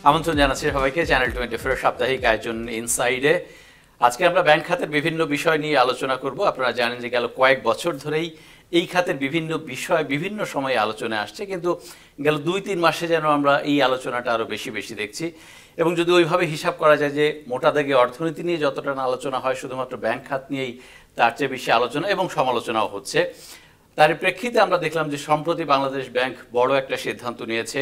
আমন্ত্রণ জানাচ্ছি সবাইকে চ্যানেল 24 সাপ্তাহিক আয়োজন ইনসাইডে। আজকে আমরা ব্যাংক খাতের বিভিন্ন বিষয় নিয়ে আলোচনা করব। আপনারা জানেন যে গেল কয়েক বছর ধরেই এই খাতের বিভিন্ন বিষয় বিভিন্ন সময়ে আলোচনায় আসছে, কিন্তু গেল 2-3 মাসে যেন আমরা এই আলোচনাটা আরও বেশি বেশি দেখছি। এবং যদি ওইভাবে হিসাব করা যায় যে মোটা দাগে অর্থনীতি নিয়ে যতটা না আলোচনা হয়, শুধুমাত্র ব্যাংক খাত নিয়েই তার চেয়ে বেশি আলোচনা এবং সমালোচনাও হচ্ছে। তার প্রেক্ষিতে আমরা দেখলাম যে সম্প্রতি বাংলাদেশ ব্যাংক বড় একটা সিদ্ধান্ত নিয়েছে।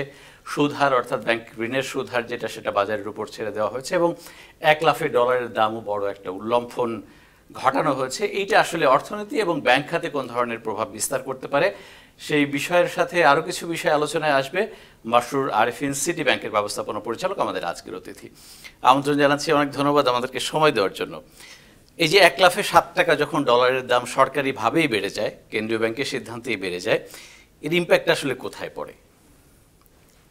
সুদ হার অর্থাৎ ব্যাংক ঋণের সুদ হার যেটা, সেটা বাজারের উপর ছেড়ে দেওয়া হয়েছে এবং $1,00,000 দামও বড় একটা উল্লম্ফন ঘটানো হয়েছে। এইটা আসলে অর্থনীতি এবং ব্যাংক খাতে কোন ধরনের প্রভাব বিস্তার করতে পারে, সেই বিষয়ের সাথে আরও কিছু বিষয় আলোচনায় আসবে। মাসরুর আরেফিন সিটি ব্যাংকের ব্যবস্থাপনা পরিচালক আমাদের আজকের অতিথি। আমন্ত্রণ জানাচ্ছি, অনেক ধন্যবাদ আমাদেরকে সময় দেওয়ার জন্য। এই যে $1,07 যখন ডলারের দাম সরকারিভাবেই বেড়ে যায়, কেন্দ্রীয় ব্যাংকের সিদ্ধান্তেই বেড়ে যায়, এর ইম্প্যাক্ট আসলে কোথায় পড়ে?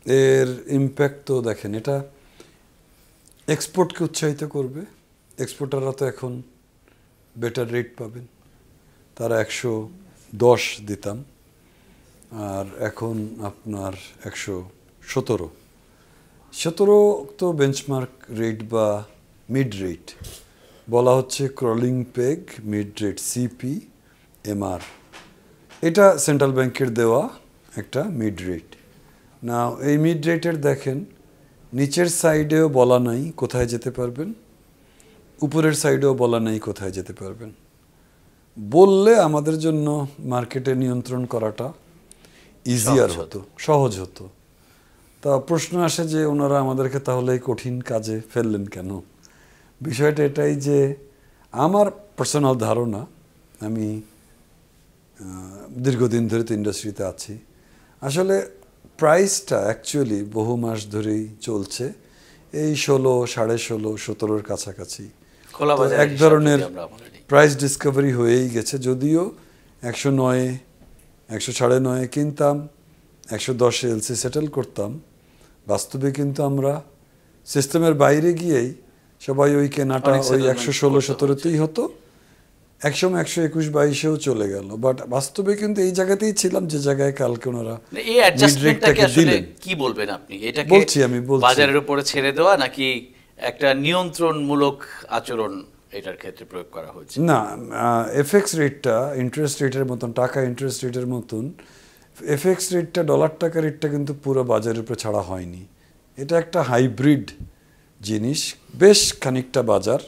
এর ইম্প্যাক্ট তো দেখেন, এটা এক্সপোর্টকে উৎসাহিত করবে। এক্সপোর্টাররা তো এখন বেটার রেট পাবেন। তারা 110 দিতাম, আর এখন আপনার 117 তো বেঞ্চমার্ক রেট বা মিড রেট বলা হচ্ছে। Crawling peg mid rate CP MR, এটা সেন্ট্রাল ব্যাংকের দেওয়া একটা মিড রেট। না, এই মিড রেটের দেখেন নিচের সাইডেও বলা নাই কোথায় যেতে পারবেন, উপরের সাইডেও বলা নাই কোথায় যেতে পারবেন। বললে আমাদের জন্য মার্কেটে নিয়ন্ত্রণ করাটা ইজিয়ার হতো, সহজ হতো। তা প্রশ্ন আসে যে ওনারা আমাদেরকে তাহলে এই কঠিন কাজে ফেললেন কেন? বিষয়টা এটাই যে আমার পার্সোনাল ধারণা, আমি দীর্ঘদিন ধরে তো ইন্ডাস্ট্রিতে আছি, আসলে প্রাইসটা অ্যাকচুয়ালি বহু মাস ধরেই চলছে এই 16, 16.5, 17-র কাছাকাছি। এক ধরনের প্রাইস ডিসকভারি হয়েই গেছে। যদিও 109, 109.5 কিনতাম, 110-এ এলসি সেটেল করতাম, বাস্তবে কিন্তু আমরা সিস্টেমের বাইরে গিয়েই সবাই ওই কেনাটা ওই 116, 17-তেই হতো। একসময় 121-22-এও চলে গেল, বাট বাস্তবে কিন্তু এই জায়গাতেই ছিলাম যে জায়গায় কালকে ওনারা এই অ্যাডজাস্টমেন্টটাকে আসলে কি বলবেন আপনি? এটাকে আমি বলছি বাজারের উপরে ছেড়ে দেওয়া নাকি একটা নিয়ন্ত্রণমূলক আচরণ এটার ক্ষেত্রে প্রয়োগ করা হয়েছে? না, এফএক্স রেটটা ইন্টারেস্ট রেটের মতন, টাকা ইন্টারেস্ট রেটের মতন এফএক্স রেটটা, ডলার টাকা রেটটা কিন্তু পুরো বাজারের উপরে ছাড়া হয়নি। এটা একটা হাইব্রিড জিনিস, বেশ খানিকটা বাজার।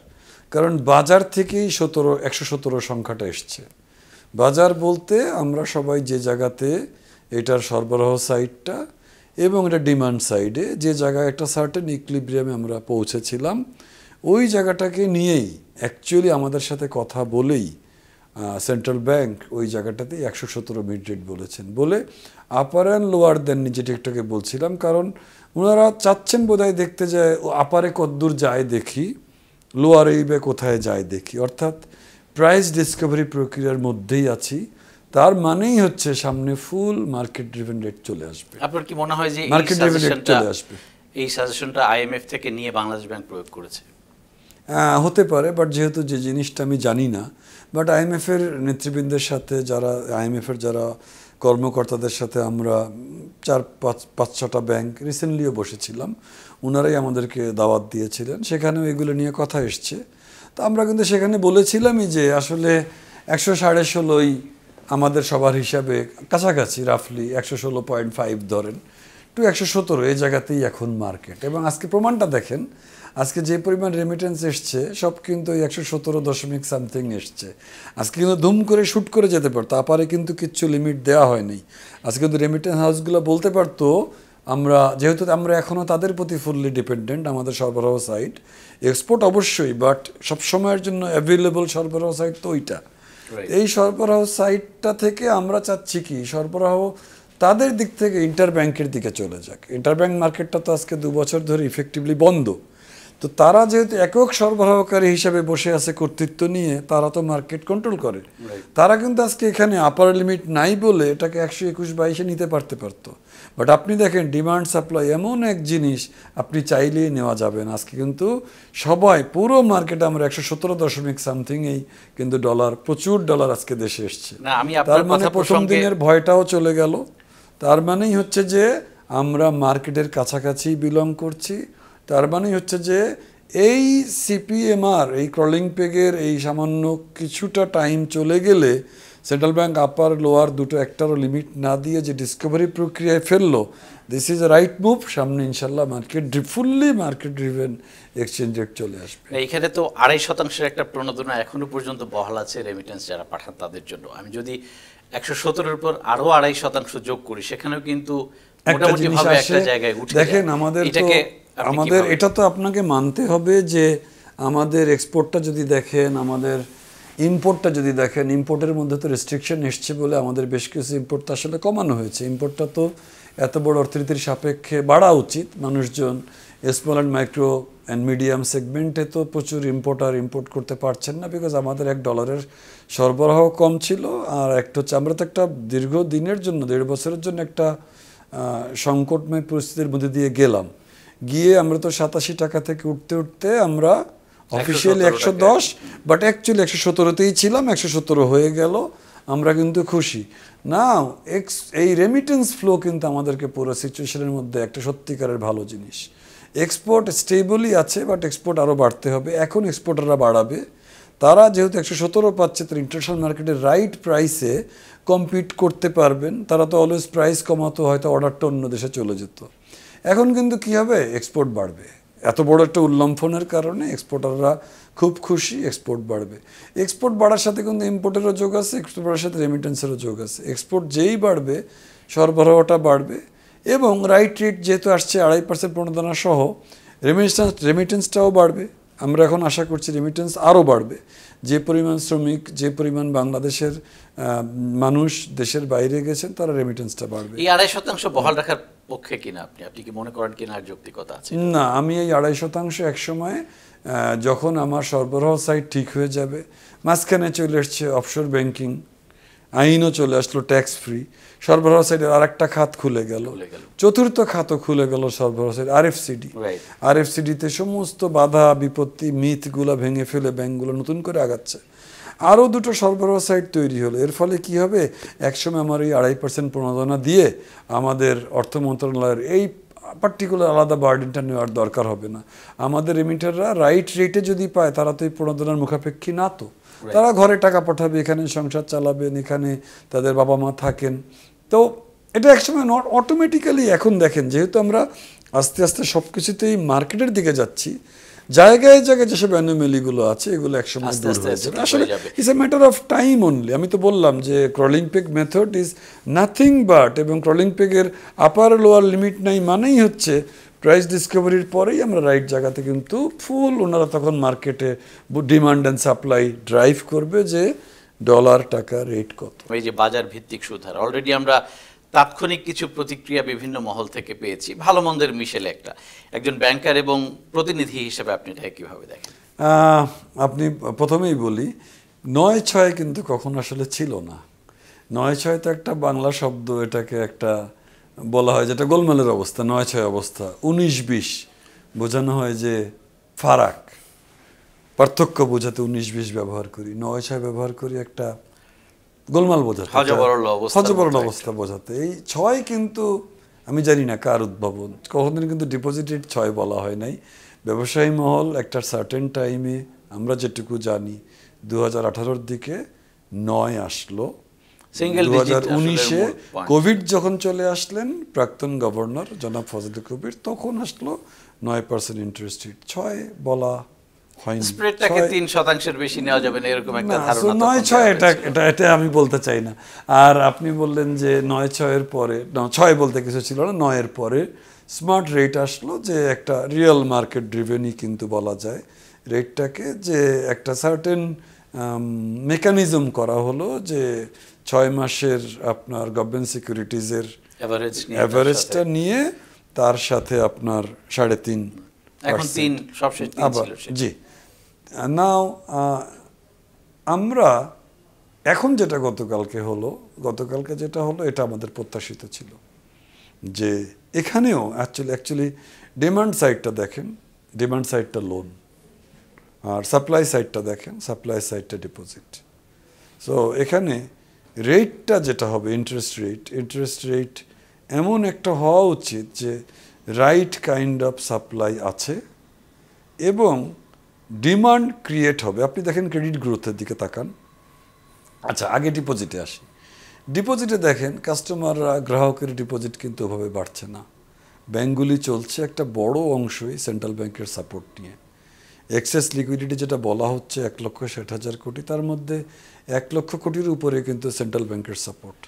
কারণ বাজার থেকেই 117 সংখ্যাটা এসছে। বাজার বলতে আমরা সবাই যে জায়গাতে এটার সরবরাহ সাইডটা এবং এটা ডিমান্ড সাইডে যে জায়গায় একটা সার্টেন ইকুইলিব্রিয়ামে আমরা পৌঁছেছিলাম, ওই জায়গাটাকে নিয়েই অ্যাকচুয়ালি আমাদের সাথে কথা বলেই সেন্ট্রাল ব্যাংক ওই জায়গাটাতে 117 মিড রেট বলেছেন। বলে আপার অ্যান্ড লোয়ার দেন, যেটা একটাকে বলছিলাম, কারণ ওনারা চাচ্ছেন বোধহয় দেখতে যায় আপারে কতদূর যায় দেখি, লোয়ার এইবে কোথায় যায় দেখি। অর্থাৎ প্রাইস ডিসকভারি প্রক্রিয়ার মধ্যেই আছি। তার মানেই হচ্ছে সামনে ফুল মার্কেট ড্রিভেন রেট চলে আসবে। আপনার কি মনে হয় যে মার্কেট ড্রিভেন রেট চলে আসবে? এই সাজেশনটা আইএমএফ থেকে নিয়ে বাংলাদেশ ব্যাংক প্রয়োগ করেছে? হতে পারে, বাট যেহেতু যে জিনিসটা আমি জানি না, বাট আইএমএফের নেতৃবৃন্দের সাথে আইএমএফের যারা কর্মকর্তাদের সাথে আমরা 4-5-6টা ব্যাংক রিসেন্টলিও বসেছিলাম, ওনারাই আমাদেরকে দাওয়াত দিয়েছিলেন, সেখানেও এগুলো নিয়ে কথা এসছে। তো আমরা কিন্তু সেখানে বলেছিলামই যে আসলে 116.5 আমাদের সবার হিসাবে কাছাকাছি, রাফলি 116.5 ধরেন টু 117, এই জায়গাতেই এখন মার্কেট। এবং আজকে প্রমাণটা দেখেন, আজকে যে পরিমাণ রেমিটেন্স এসছে সব কিন্তু 117 সামথিং এসছে। আজকে কিন্তু ধুম করে শুট করে যেতে পারতো, আপারে কিন্তু কিচ্ছু লিমিট দেওয়া হয়নি। আজকে কিন্তু রেমিটেন্স হাউসগুলো বলতে পারতো আমরা, যেহেতু আমরা এখনও তাদের প্রতি ফুললি ডিপেন্ডেন্ট, আমাদের সরবরাহ সাইট এক্সপোর্ট অবশ্যই, বাট সবসময়ের জন্য অ্যাভেলেবল সরবরাহ সাইট তো ওইটা। এই সরবরাহ সাইটটা থেকে আমরা চাচ্ছি কি সরবরাহ তাদের দিক থেকে ইন্টার ব্যাংকের দিকে চলে যাক। ইন্টার ব্যাংক মার্কেটটা তো আজকে 2 বছর ধরে ইফেক্টিভলি বন্ধ। তো তারা যেহেতু একক সরবরাহকারী হিসাবে বসে আছে কর্তৃত্ব নিয়ে, তারা তো মার্কেট কন্ট্রোল করে। তারা কিন্তু আজকে এখানে আপার লিমিট নাই বলে এটাকে 121-22-এ নিতে পারতো। বাট আপনি দেখেন ডিমান্ড সাপ্লাই এমন এক জিনিস, আপনি চাইলেই নেওয়া যাবে না। আজকে কিন্তু সবাই পুরো মার্কেটে আমরা 117 সামথিংয়েই কিন্তু ডলার, প্রচুর ডলার আজকে দেশে এসছে। তার মানে প্রথম দিনের ভয়টাও চলে গেল। তার মানেই হচ্ছে যে আমরা মার্কেটের কাছাকাছি বিলং করছি। তার মানে হচ্ছে যে এই সিপিএমআর, এই ক্রলিং পেগের এই সামান্য কিছুটা টাইম চলে গেলে সেন্ট্রাল ব্যাংক আপার লোয়ার দুটো একটারও লিমিট না দিয়ে যে ডিসকভারি প্রক্রিয়ায় ফেললো, this is a right move. সামনে ইনশাল্লাহ fully market driven exchange rate চলে আসবে। এইখানে তো 2.5% একটা প্রণোদনা এখনো পর্যন্ত বহাল আছে রেমিটেন্স যারা পাঠান তাদের জন্য। আমি যদি 117-এর উপর আরো 2.5% যোগ করি, সেখানেও কিন্তু মোটামুটি ভাবে একটা জায়গায় উঠে যায়। দেখেন আমাদের এটা তো আপনাকে মানতে হবে যে আমাদের এক্সপোর্টটা যদি দেখেন, আমাদের ইম্পোর্টটা যদি দেখেন, ইম্পোর্টের মধ্যে তো রেস্ট্রিকশন এসছে বলে আমাদের বেশ কিছু ইম্পোর্ট তো আসলে কমানো হয়েছে। ইম্পোর্টটা তো এত বড় অর্থনীতির সাপেক্ষে বাড়া উচিত। মানুষজন small and micro and medium সেগমেন্টে তো প্রচুর ইম্পোর্ট করতে পারছেন না, বিকজ আমাদের $1 সরবরাহ কম ছিল। আর একটা হচ্ছে আমরা তো একটা দীর্ঘ দিনের জন্য 1.5 বছরের জন্য একটা সংকটময় পরিস্থিতির মধ্যে দিয়ে গেলাম। গিয়ে আমরা তো 87 টাকা থেকে উঠতে আমরা অফিসিয়ালি 110, বাট অ্যাকচুয়ালি 117তেই ছিলাম, 117 হয়ে গেল, আমরা কিন্তু খুশি। নাও এই রেমিটেন্স ফ্লো কিন্তু আমাদেরকে পুরো সিচুয়েশনের মধ্যে একটা সত্যিকারের ভালো জিনিস। এক্সপোর্ট স্টেবলই আছে, বাট এক্সপোর্ট আরও বাড়তে হবে। এখন এক্সপোর্টাররা বাড়াবে, তারা যেহেতু 117 পাচ্ছে, তারা ইন্টারন্যাশনাল মার্কেটে রাইট প্রাইসে কম্পিট করতে পারবেন। তারা তো অলওয়েজ প্রাইস কমাতো, হয়তো অর্ডারটা অন্য দেশে চলে যেত। এখন কিন্তু কী হবে, এক্সপোর্ট বাড়বে। এত বড় একটা উল্লম্ফনের কারণে এক্সপোর্টাররা খুব খুশি, এক্সপোর্ট বাড়বে। এক্সপোর্ট বাড়ার সাথে কিন্তু ইম্পোর্টেরও যোগ আছে, এক্সপোর্ট বাড়ার সাথে রেমিটেন্সেরও যোগ আছে। এক্সপোর্ট যেই বাড়বে, সরবরাহটা বাড়বে, এবং রাইট রেট যেহেতু আসছে 2.5% প্রণোদনা সহ, রেমিটেন্সটাও বাড়বে। আমরা এখন আশা করছি রেমিটেন্স আরও বাড়বে। যে পরিমাণ শ্রমিক, যে পরিমাণ বাংলাদেশের মানুষ দেশের বাইরে গেছেন, তারা রেমিটেন্সটা বাড়বে। এই 2.5% বহাল রাখার পক্ষে কিনা আপনি কি মনে করেন কিনা আর যৌক্তিকতা আছে? না, আমি এই 2.5% একসময় যখন আমার সরবরাহ সাইড ঠিক হয়ে যাবে, মাঝখানে চলে এসছে অফশোর ব্যাংকিং, আইনও চলে আসলো ট্যাক্স ফ্রি, সরবরাহ সাইডের আর একটা খাত খুলে গেল, চতুর্থ খাতও খুলে গেল সরবরাহ সাইড, আরএফসিডিতে সমস্ত বাধা বিপত্তি মিথগুলো ভেঙে ফেলে ব্যাংকগুলো নতুন করে আগাচ্ছে। আরও দুটো সরবরাহ সাইট তৈরি হলো। এর ফলে কি হবে, একসময় আমার এই 2.5% প্রণোদনা দিয়ে আমাদের অর্থ মন্ত্রণালয়ের এই পার্টিকুলার আলাদা বার্ডেনটা নেওয়ার দরকার হবে না। আমাদের রেমিটাররা রাইট রেটে যদি পায়, তারা তো এই প্রণোদনার মুখাপেক্ষী না, তো তারা ঘরে টাকা পাঠাবে, এখানে সংসার চালাবেন, এখানে তাদের বাবা মা থাকেন। তো এটা একসময় অটোমেটিক্যালি, এখন দেখেন যেহেতু আমরা আস্তে আস্তে সব কিছুতেই মার্কেটের দিকে যাচ্ছি, জায়গায় জায়গায় যেসব অ্যানোমেলিগুলো আছে এগুলো একসময় দূর হয়ে যাবে। আসলে it's a matter of time only. আমি তো বললাম যে crawling peg method is nothing but, এবং ক্রলিং পেগের আপার লোয়ার লিমিট নাই মানেই হচ্ছে প্রাইস ডিসকভারির পরেই আমরা রাইট জায়গাতে কিন্তু ফুল, ওনারা তখন মার্কেটে ডিমান্ড অ্যান্ড সাপ্লাই ড্রাইভ করবে যে ডলার টাকা রেট কত। এই যে বাজার ভিত্তিক সুধার, অলরেডি আমরা তাৎক্ষণিক কিছু প্রতিক্রিয়া বিভিন্ন মহল থেকে পেয়েছি, ভালো মন্দের মিশেলে একটা। একজন ব্যাংকার এবং প্রতিনিধি হিসেবে আপনি এটাকে কীভাবে দেখেন? আপনি প্রথমেই বলি, 9-6 কিন্তু কখনো আসলে ছিল না। 9-6 তো একটা বাংলা শব্দ, এটাকে একটা বলা হয় যেটা গোলমালের অবস্থা, 9-6 অবস্থা। 19-20 বোঝানো হয় যে ফারাক, পার্থক্য বোঝাতে 19-20 ব্যবহার করি, 9-6 ব্যবহার করি একটা গোলমাল বোঝাতে, হযবরল অবস্থা বোঝাতে। এই 6 কিন্তু আমি জানি না কার উদ্ভাবন, কখনোদিন কিন্তু ডিপোজিট রেট 6 বলা হয় নাই। ব্যবসায়ী মহল একটা সার্টেন টাইমে, আমরা যেটুকু জানি 2018-র দিকে 9 আসলো। 2019-এ কোভিড যখন চলে আসলেন প্রাক্তন গভর্নর জনাব ফজলে কবির, তখন আসলো 9% ইন্টারেস্ট রেট। 6 বলা হয়নি। স্প্রেডটাকে 3% বেশি নেওয়া যাবে না এরকম একটা ধারণা। 9-6 এটা আমি বলতে চাই না। আর আপনি বললেন যে 9-6-এর পরে, 6 বলতে কিছু ছিল না, 9-এর পরে স্মার্ট রেট আসলো, যে একটা রিয়েল মার্কেট ড্রিভেনই কিন্তু বলা যায় রেটটাকে, যে একটা সার্টেন মেকানিজম করা হলো যে 6 মাসের আপনার গভর্নমেন্ট সিকিউরিটিজের অ্যাভারেজটা নিয়ে তার সাথে আপনার 3.5%। এখন 3 সবশেষ 3 ছিল। জি, নাও আমরা এখন যেটা গতকালকে যেটা হলো, এটা আমাদের প্রত্যাশিত ছিল যে এখানেও অ্যাকচুয়ালি ডিমান্ড সাইডটা দেখেন, ডিমান্ড সাইডটা লোন, আর সাপ্লাই সাইডটা দেখেন, সাপ্লাই সাইডটা ডিপোজিট। সো এখানে রেটটা যেটা হবে ইন্টারেস্ট রেট এমন একটা হওয়া উচিত যে রাইট কাইন্ড অফ সাপ্লাই আছে এবং ডিমান্ড ক্রিয়েট হবে। আপনি দেখেন ক্রেডিট গ্রোথের দিকে তাকান। আচ্ছা, আগে ডিপোজিটে আসি। ডিপোজিটে দেখেন কাস্টমাররা, গ্রাহকের ডিপোজিট কিন্তু ওভাবে বাড়ছে না। ব্যাঙ্কগুলি চলছে একটা বড় অংশই সেন্ট্রাল ব্যাংকের সাপোর্ট নিয়ে। এক্সেস লিকুইডিটি যেটা বলা হচ্ছে 1,60,000 কোটি, তার মধ্যে 1 লক্ষ কোটির উপরে কিন্তু সেন্ট্রাল ব্যাংকের সাপোর্ট,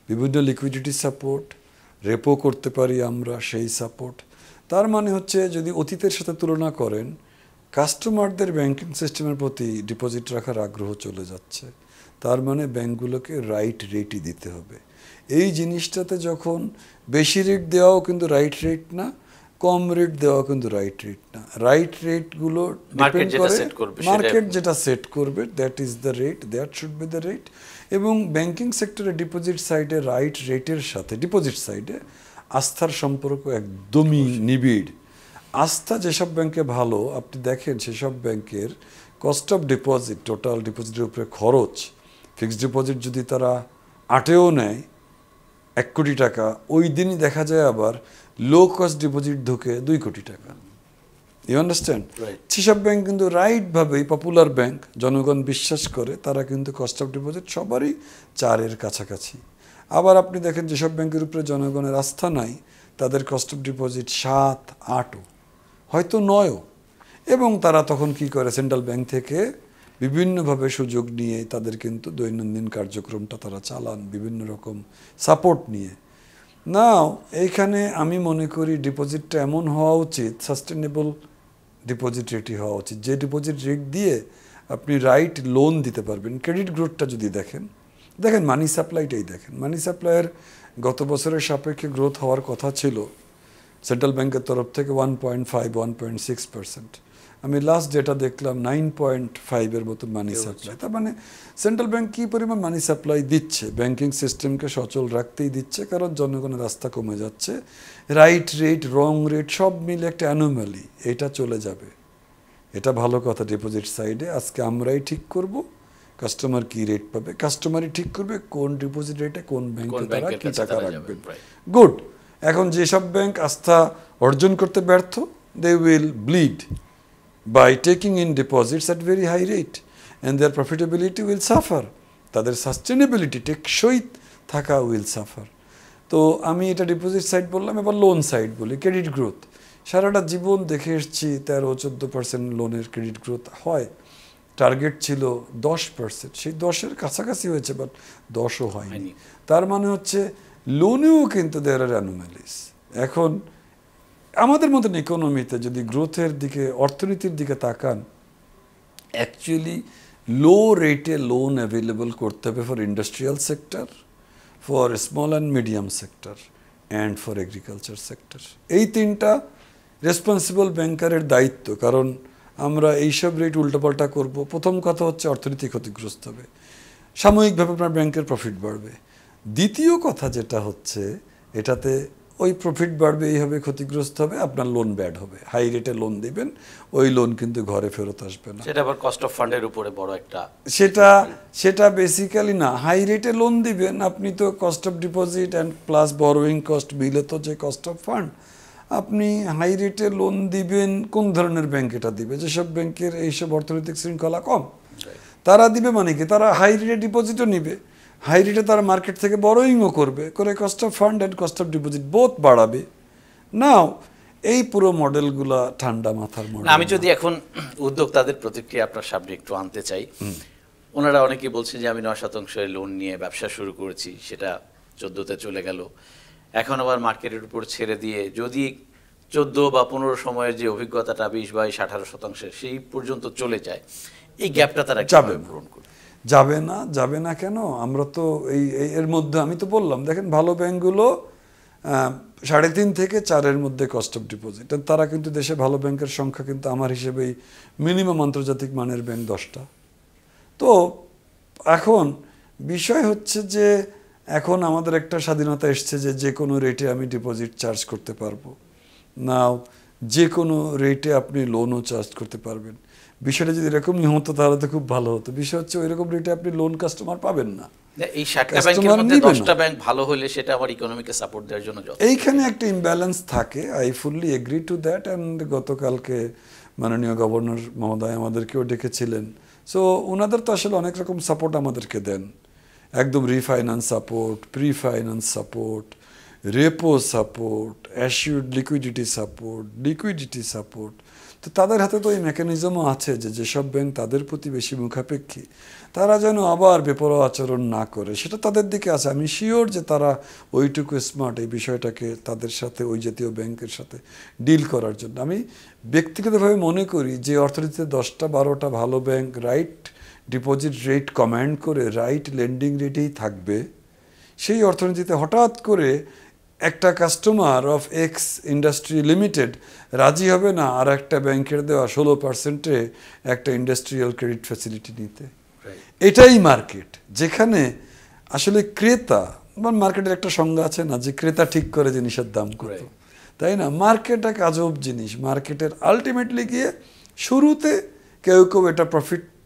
বিভিন্ন লিকুইডিটি সাপোর্ট, রেপো করতে পারি আমরা সেই সাপোর্ট। তার মানে হচ্ছে যদি অতীতের সাথে তুলনা করেন, কাস্টমারদের ব্যাংকিং সিস্টেমের প্রতি ডিপোজিট রাখার আগ্রহ চলে যাচ্ছে। তার মানে ব্যাংকগুলোকে রাইট রেটই দিতে হবে। এই জিনিসটাতে যখন বেশি রেট দেওয়াও কিন্তু রাইট রেট না, কম রেট দেওয়া কিন্তু রাইট রেট না। রাইট রেটগুলো ডিপেন্ড করে মার্কেট যেটা সেট করবে, that is the rate, that should be the rate. এবং ব্যাংকিং সেক্টরে ডিপোজিট সাইডে রাইট রেটের সাথে ডিপোজিট সাইডে আস্থার সম্পর্ক একদমই নিবিড়। আস্থা যেসব ব্যাংকে ভালো, আপনি দেখেন সেসব ব্যাংকের কস্ট অফ ডিপোজিট, টোটাল ডিপোজিটের উপরে খরচ, ফিক্সড ডিপোজিট যদি তারা 8-এও নেয় 1 কোটি টাকা, ওই দিনই দেখা যায় আবার লো কস্ট ডিপোজিট ঢুকে 2 কোটি টাকা। You understand? সেসব ব্যাংক কিন্তু রাইটভাবেই পপুলার ব্যাংক, জনগণ বিশ্বাস করে, তারা কিন্তু কস্ট অফ ডিপোজিট সবারই 4-এর কাছাকাছি। আবার আপনি দেখেন যেসব ব্যাংকের উপরে জনগণের আস্থা নাই, তাদের কস্ট অফ ডিপোজিট 7-8ও, হয়তো 9ও। এবং তারা তখন কি করে, সেন্ট্রাল ব্যাংক থেকে বিভিন্নভাবে সুযোগ নিয়ে তাদের কিন্তু দৈনন্দিন কার্যক্রমটা তারা চালান বিভিন্ন রকম সাপোর্ট নিয়ে। নাও এইখানে আমি মনে করি ডিপোজিটটা এমন হওয়া উচিত, সাস্টেনেবল ডিপোজিট রেটই হওয়া উচিত, যে ডিপোজিট রেট দিয়ে আপনি রাইট লোন দিতে পারবেন। ক্রেডিট গ্রোথটা যদি দেখেন মানি সাপ্লাইটাই দেখেন। মানি সাপ্লাইয়ের গত বছরের সাপেক্ষে গ্রোথ হওয়ার কথা ছিল সেন্ট্রাল ব্যাংকের তরফ থেকে 1.5-1.6%। আমি লাস্ট ডেটা দেখলাম 9.5-এর মতো মানি সাপ্লাই। তার মানে সেন্ট্রাল ব্যাংক কী পরিমাণ মানি সাপ্লাই দিচ্ছে, ব্যাংকিং সিস্টেমকে সচল রাখতেই দিচ্ছে, কারণ জনগণের রাস্তা কমে যাচ্ছে। রাইট রেট, রং রেট সব মিলে একটা অ্যানোমালি, এটা চলে যাবে। এটা ভালো কথা। ডিপোজিট সাইডে আজকে আমরাই ঠিক করব কাস্টমার কি রেট পাবে, কাস্টমারই ঠিক করবে কোন ডিপোজিট রেটে কোন ব্যাংকে তারা কি টাকা রাখবেন। গুড। এখন যেসব ব্যাংক আস্থা অর্জন করতে ব্যর্থ, they will bleed by taking in deposits at very high rate and their profitability will suffer, তাদের সাস্টেনেবিলিটি, টেকসই থাকা উইল সাফার। তো আমি এটা ডিপোজিট সাইড বললাম, এবার লোন সাইড বলি। ক্রেডিট গ্রোথ সারাটা জীবন দেখে এসেছি 13-14% লোনের ক্রেডিট গ্রোথ হয়। টার্গেট ছিল 10%, সেই 10-এর কাছাকাছি হয়েছে, বাট 10ও হয়নি। তার মানে হচ্ছে লোনেও কিন্তু দেয়ার আর অ্যানোমালিস। এখন আমাদের মতন ইকোনমিতে যদি গ্রোথের দিকে, অর্থনীতির দিকে তাকান, অ্যাকচুয়ালি লো রেটে লোন অ্যাভেলেবল করতে হবে for industrial sector, for small and medium sector and for agriculture sector. এই 3টা রেসপন্সিবল ব্যাংকারের দায়িত্ব। কারণ আমরা এইসব রেট উল্টোপাল্টা করব, প্রথম কথা হচ্ছে অর্থনীতি ক্ষতিগ্রস্ত হবে, সাময়িকভাবে আপনার ব্যাংকের প্রফিট বাড়বে। দ্বিতীয় কথা যেটা হচ্ছে, এটাতে ওই প্রফিট বাড়বে, এইভাবে ক্ষতিগ্রস্ত হবে, আপনার লোন ব্যাড হবে। হাই রেটে লোন দিবেন, ওই লোন কিন্তু ঘরে ফেরত আসবে না। সেটা আবার কস্ট অফ ফান্ডের উপরে বড় একটা, সেটা বেসিক্যালি না। হাই রেটে লোন দিবেন আপনি, তো cost of deposit and plus borrowing cost মিলে তো যে কস্ট অফ ফান্ড, আপনি হাই রেটে লোন দিবেন কোন ধরনের ব্যাংক এটা দিবে? যেসব ব্যাংকের এইসব অর্থনৈতিক শৃঙ্খলা কম, তারা দিবে। মানে কি, তারা হাই রেটে ডিপোজিটও নিবে, হাই রেটে তারা মার্কেট থেকে বরোয়িংও করবে, করে cost of fund and cost of deposit both বাড়াবে। নাও এই পুরো মডেলগুলা ঠান্ডা মাথার মডেল। আমি যদি এখন উদ্যোক্তাদের প্রতিক্রিয়া আপনার সামনে একটু আনতে চাই, ওনারা অনেকেই বলছে যে আমি 9% লোন নিয়ে ব্যবসা শুরু করেছি, সেটা 14-তে চলে গেল, এখন আবার মার্কেটের উপর ছেড়ে দিয়ে যদি 14 বা 15 সময়ের যে অভিজ্ঞতাটা 20-22-18% সেই পর্যন্ত চলে যায়, এই গ্যাপটা তারা কিভাবে পূরণ করবে? যাবে না কেন? আমরা তো এর মধ্যে, আমি তো বললাম, দেখেন ভালো ব্যাংকগুলো 3.5 থেকে 4-এর মধ্যে কস্ট অফ ডিপোজিট। তারা কিন্তু দেশে ভালো ব্যাংকের সংখ্যা কিন্তু আমার হিসেবেই মিনিমাম আন্তর্জাতিক মানের ব্যাংক 10টা। তো এখন বিষয় হচ্ছে যে এখন আমাদের একটা স্বাধীনতা এসছে যে যে কোনো রেটে আমি ডিপোজিট চার্জ করতে পারবো। নাও যে কোনো রেটে আপনি লোনও চার্জ করতে পারবেন। বিষয়টা যদি এরকমই হতো তাহলে তো খুব ভালো হতো। বিষয় হচ্ছে ওই রকম রেটে আপনি লোন কাস্টমার পাবেন না। এই 60টা ব্যাংকের মধ্যে 10টা ব্যাংক ভালো হলে সেটা আমার ইকোনমিকে সাপোর্ট দেওয়ার জন্য যথেষ্ট। এইখানে একটা ইমব্যালেন্স থাকে, I fully agree to that. And গতকালকে মাননীয় গভর্নর মহোদয় আমাদেরকেও ডেকেছিলেন। সো ওনাদের তো আসলে অনেক রকম সাপোর্ট আমাদেরকে দেন, একদম refinance support, pre finance support, repo support, assured liquidity support, liquidity support. তো তাদের হাতে তো এই মেকানিজমও আছে যে যেসব ব্যাংক তাদের প্রতি বেশি মুখাপেক্ষী তারা যেন আবার বেপরোয়া আচরণ না করে, সেটা তাদের দিকে আছে। আমি শিওর যে তারা ওইটুকু স্মার্ট এই বিষয়টাকে তাদের সাথে ওই জাতীয় ব্যাংকের সাথে ডিল করার জন্য। আমি ব্যক্তিগতভাবে মনে করি যে অর্থনীতিতে 10টা 12টা ভালো bank right deposit rate command করে রাইট লেন্ডিং রেটেই থাকবে, সেই অর্থনীতিতে হঠাৎ করে একটা customer of x industry limited রাজি হবে না আর একটা ব্যাংকের দেওয়া 16% একটা ইন্ডাস্ট্রিয়াল ক্রেডিট ফ্যাসিলিটি নিতে। এটাই মার্কেট, যেখানে আসলে ক্রেতা বা মার্কেটের একটা সংজ্ঞা আছে না যে ক্রেতা ঠিক করে জিনিসের দাম কত, তাই না? মার্কেট এক আজব জিনিস। মার্কেটের আলটিমেটলি গিয়ে শুরুতে কেউ কেউ এটা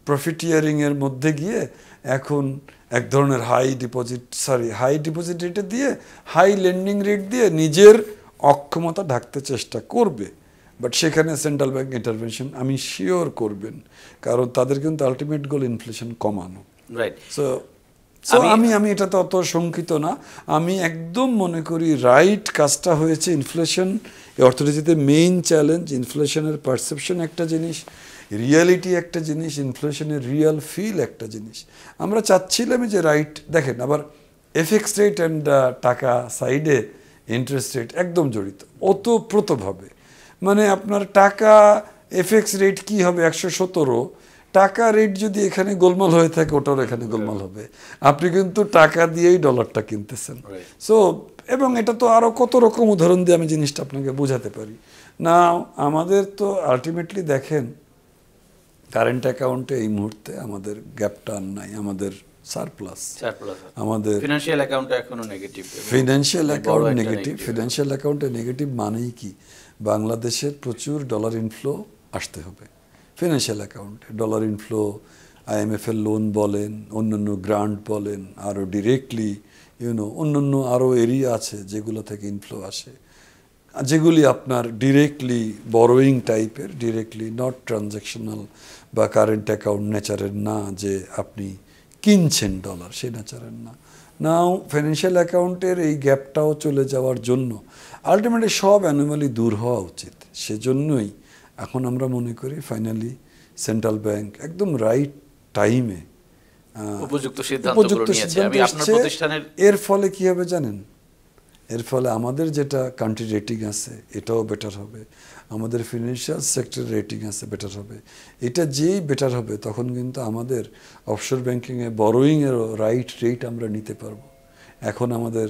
প্রফিটিয়ারিংয়ের মধ্যে গিয়ে এখন এক ধরনের হাই ডিপোজিট রেটে দিয়ে হাই লেন্ডিং রেট দিয়ে নিজের অক্ষমতা ঢাকতে চেষ্টা করবে। বাট সেখানে সেন্ট্রাল ব্যাংক ইন্টারভেনশন আমি শিওর করবেন, কারণ তাদের কিন্তু আলটিমেট গোল ইনফ্লেশন কমানো। রাইট। সো আমি এটাতে অত শঙ্কিত না। আমি একদম মনে করি রাইট কাজটা হয়েছে। ইনফ্লেশন এই অর্থনীতিতে মেইন চ্যালেঞ্জ। ইনফ্লেশনের পারসেপশন একটা জিনিস, রিয়ালিটি একটা জিনিস, ইনফ্লেশনের রিয়াল ফিল একটা জিনিস। আমরা চাচ্ছিলাম যে রাইট দেখেন, আবার এফএক্স রেট অ্যান্ড টাকা সাইডে ইন্টারেস্ট রেট একদম জড়িত ওতপ্রোতভাবে। মানে আপনার টাকা এফএক্স রেট কি হবে 117, টাকা রেট যদি এখানে গোলমাল হয়ে থাকে ওটাও এখানে গোলমাল হবে। আপনি কিন্তু টাকা দিয়েই ডলারটা কিনতেছেন। সো এবং এটা তো আরও কত রকম উদাহরণ দিয়ে আমি জিনিসটা আপনাকে বোঝাতে পারি না। আমাদের তো আলটিমেটলি দেখেন কারেন্ট অ্যাকাউন্টে এই মুহূর্তে আমাদের গ্যাপটা আর নাই, আমাদের সারপ্লাস। আমাদের ফিনান্সিয়াল অ্যাকাউন্টে এখনো negative. Financial account negative. Financial অ্যাকাউন্টে নেগেটিভ মানেই কি? বাংলাদেশের প্রচুর ডলার ইনফ্লো আসতে হবে ফিনান্সিয়াল অ্যাকাউন্টে। ডলার ইনফ্লো, আইএমএফের লোন বলেন, অন্যান্য গ্রান্ট বলেন, আরও ডিরেক্টলি অন্যান্য আরও এরিয়া আছে যেগুলো থেকে ইনফ্লো আসে, যেগুলি আপনার ডিরেক্টলি বরোয়িং টাইপের, ডিরেক্টলি নট ট্রানজ্যাকশনাল বা কারেন্ট অ্যাকাউন্ট নেচারের না, যে আপনি কিনছেন ডলার, সেই নেচারের না। নাও ফাইন্যান্সিয়াল অ্যাকাউন্টের এই গ্যাপটাও চলে যাওয়ার জন্য আলটিমেটলি সব অ্যানোমালি দূর হওয়া উচিত। সেজন্যই এখন আমরা মনে করি ফাইনালি সেন্ট্রাল ব্যাংক একদম রাইট টাইমে উপযুক্ত সিদ্ধান্ত নিয়েছে। এর ফলে কি হবে জানেন? এর ফলে আমাদের যেটা কান্ট্রি রেটিং আছে এটাও বেটার হবে, আমাদের ফিনান্সিয়াল সেক্টর রেটিং আছে বেটার হবে। এটা যেই বেটার হবে তখন কিন্তু আমাদের অফশোর ব্যাংকিংয়ে বরোয়িংয়েরও রাইট রেট আমরা নিতে পারবো। এখন আমাদের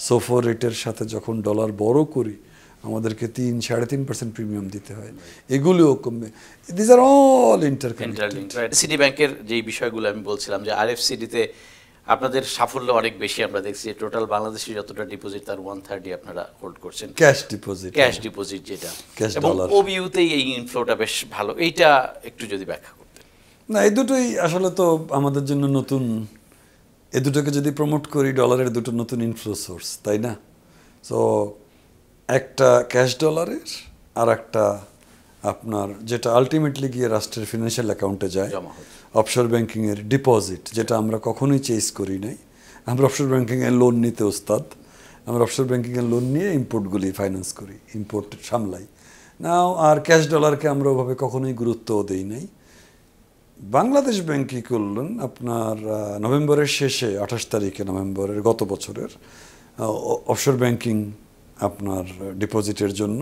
সোফর রেটের সাথে যখন ডলার বড় করি আমাদেরকে 3-3.5% প্রিমিয়াম দিতে হয়, এগুলিও কমবে। This are all interconnected. Citi ব্যাংকের যেই বিষয়গুলো আমি বলছিলাম যে আরএফসিডিতে আপনাদের সাফল্য অনেক বেশি আমরা দেখছি। টোটাল বাংলাদেশে যতটা ডিপোজিট তার 1/3 আপনারা হোল্ড করছেন ক্যাশ ডিপোজিট যেটা, এবং ওবিইউতেই এই ইনফ্লোটা বেশ ভালো। এইটা একটু যদি ব্যাখ্যা করতেন। না, এই দুটোই আসলে তো আমাদের জন্য নতুন। এ দুটোকে যদি প্রমোট করি, ডলারের দুটো নতুন ইনফ্লো সোর্স, তাই না? সো একটা ক্যাশ ডলারের আর একটা আপনার যেটা আলটিমেটলি গিয়ে রাষ্ট্রের ফিনান্সিয়াল অ্যাকাউন্টে যায়, অফশোর ব্যাংকিংয়ের ডিপোজিট, যেটা আমরা কখনোই চেস করি নাই। আমরা অফশোর ব্যাংকিংয়ের লোন নিতে ওস্তাদ। আমরা অফশোর ব্যাংকিংয়ের লোন নিয়ে ইম্পোর্টগুলি ফাইন্যান্স করি, ইম্পোর্ট সামলাই নাও। আর ক্যাশ ডলারকে আমরা ওভাবে কখনোই গুরুত্বও দেই নাই। বাংলাদেশ ব্যাংক কী করলেন আপনার নভেম্বরের শেষে, 28 তারিখে নভেম্বরের গত বছরের, অফশোর ব্যাংকিং আপনার ডিপোজিটের জন্য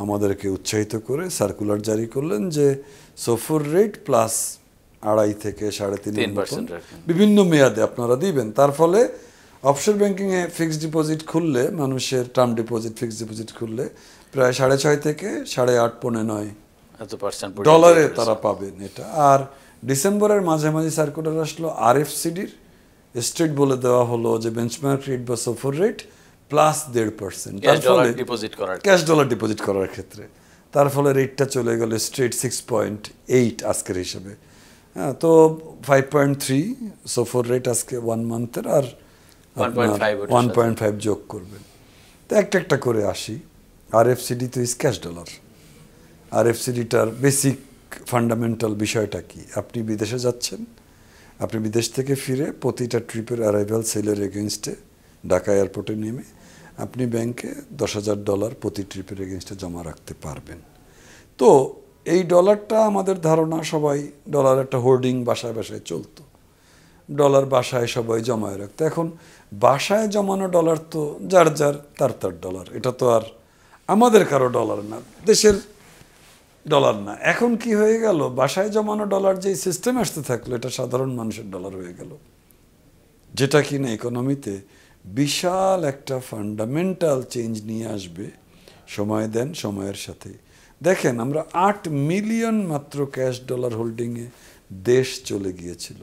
আমাদেরকে উৎসাহিত করে সার্কুলার জারি করলেন যে সোফর রেট প্লাস 2.5 থেকে 3.5% বিভিন্ন মেয়াদে আপনারা দিবেন। তার ফলে অফশোর ব্যাংকিংয়ে ফিক্সড ডিপোজিট খুললে, মানুষের টার্ম ডিপোজিট ফিক্সড ডিপোজিট খুললে প্রায় 6.5 থেকে 8.5-9% ডলারে তারা পাবেন এটা। আর ডিসেম্বরের মাঝামাঝি সার্কুলার আসলো আরএফসিডির স্ট্রেট বলে দেওয়া হলো যে বেঞ্চমার্ক রেট বা সোফর রেট প্লাস 1.5%, তার ফলে ক্যাশ ডলার ডিপোজিট করার ক্ষেত্রে। তার ফলে রেটটা চলে গেল স্ট্রেট 6.8 আজকের হিসেবে। হ্যাঁ, তো 5.3 সোফর রেট আজকে 1 মান্থের, আর 1.5 যোগ করবেন। তো একটা করে আসি। আরএফসিডি তো ইজ ক্যাশ ডলার। আরএফসিডিটার বেসিক ফান্ডামেন্টাল বিষয়টা কি? আপনি বিদেশে যাচ্ছেন, আপনি বিদেশ থেকে ফিরে প্রতিটা ট্রিপের অ্যারাইভাল সেলের এগেনস্টে ঢাকা এয়ারপোর্টে নেমে আপনি ব্যাংকে $10,000 প্রতি ট্রিপের এগেনস্টে জমা রাখতে পারবেন। তো এই ডলারটা আমাদের ধারণা সবাই ডলার একটা হোর্ডিং বাসায় বাসায় চলতো, ডলার বাসায় সবাই জমায় রাখতো। এখন বাসায় জমানো ডলার তো যার তার ডলার, এটা তো আর আমাদের কারো ডলার না, দেশের ডলার না। এখন কি হয়ে গেল, বাসায় জমানো ডলার যেই সিস্টেম আসতে থাকলো এটা সাধারণ মানুষের ডলার হয়ে গেল, যেটা কিনা ইকোনমিতে বিশাল একটা ফান্ডামেন্টাল চেঞ্জ নিয়ে আসবে। সময় দেন, সময়ের সাথে দেখেন আমরা 8 মিলিয়ন মাত্র ক্যাশ ডলার হোল্ডিংয়ে দেশ চলে গিয়েছিল।